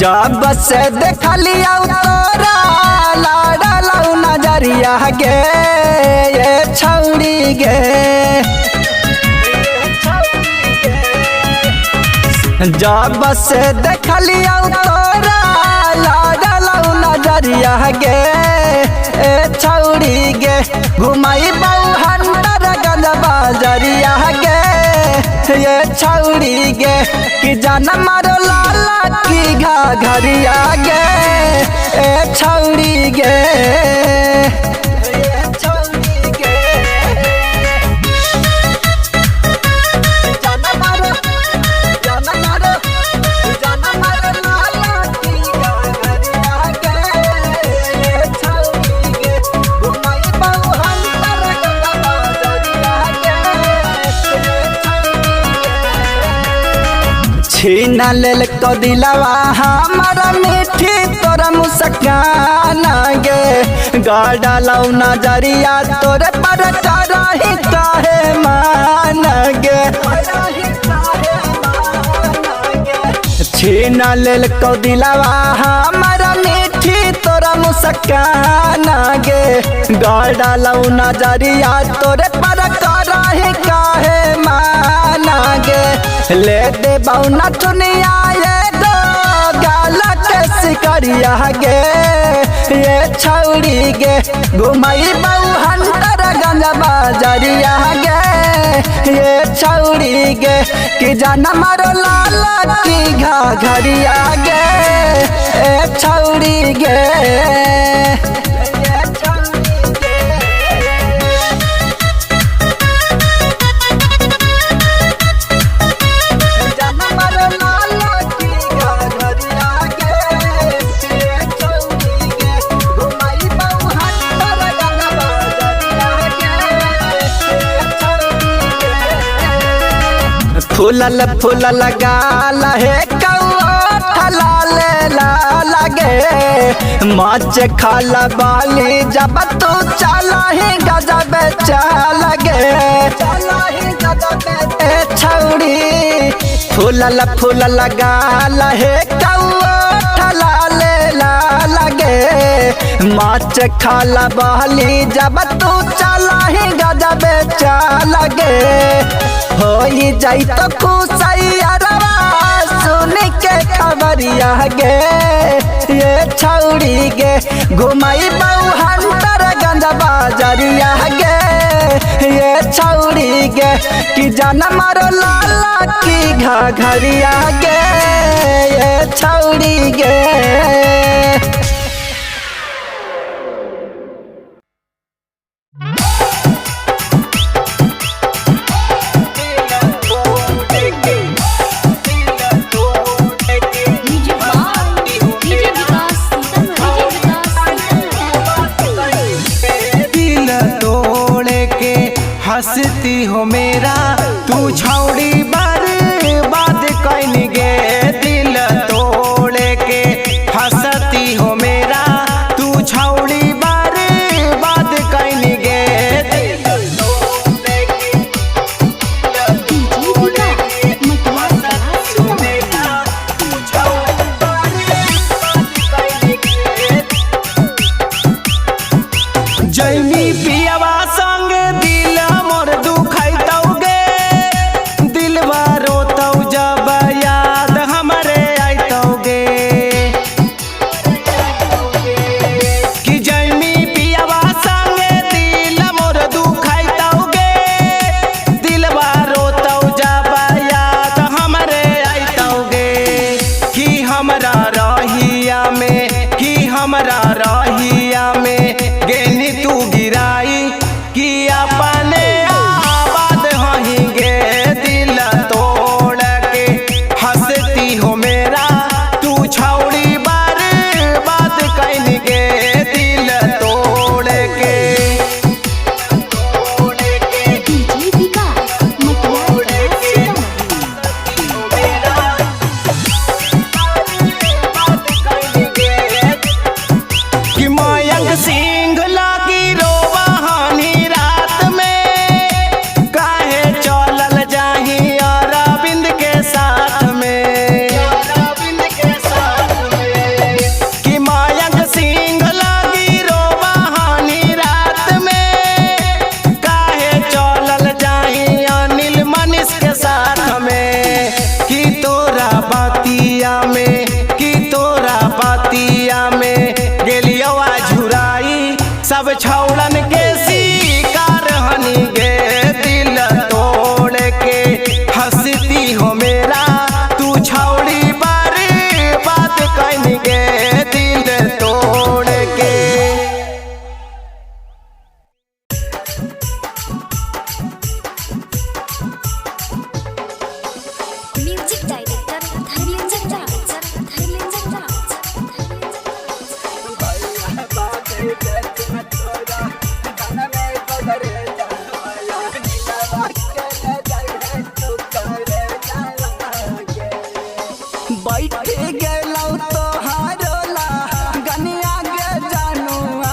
जब से देखलिया तोरा लाडलौ नजरिया गे ये छौड़ी गे। जब से देखलिया तोरा लाडलौ नजरिया गे ए छौड़ी गे। घुमाई बहुहंडर गंज बाजरिया गे ये छौड़ी गे। कि जाना मारो लाला की घरिया गे ए छौड़ी गे। छीन लेल तो दिलवा हमारा मीठी तोरा मुस्कान गे। गाड़लौ नजरिया तोरे पर करही काहे मान गे। छीन लेल तो दिलवा हमारा मीठी तोरा मुस्कान गे। गाड़लौ नजरिया तोरे पर करही काहे मान गे। ले दे बौना दुनिया ये दो गाला के सिकरिया गे ये छौड़ी गे। घुमाई बहुहंडर गंज बाजरिया गे ये छौड़ी गे। कि जाना मारो लाला की घरिया गे ए छौड़ी गे। फूलल फूलल गाल हे कौआ लगे। मच खाल बाली जब तू चला ही गजब चल गे ए छौड़ी। फूलल फूलल गाल हे कौआ लगे। मच खाल बाली जब तू चला ही गजब चल गे। हो जाई तो खुशैरवा सुन के खबरिया गे ये छौड़ी गे। घुमाई बहुहंडर गंज बाजरिया गे ये छौड़ी गे। कि जाना मारो लाला की घरिया गे ये छौड़ी गे।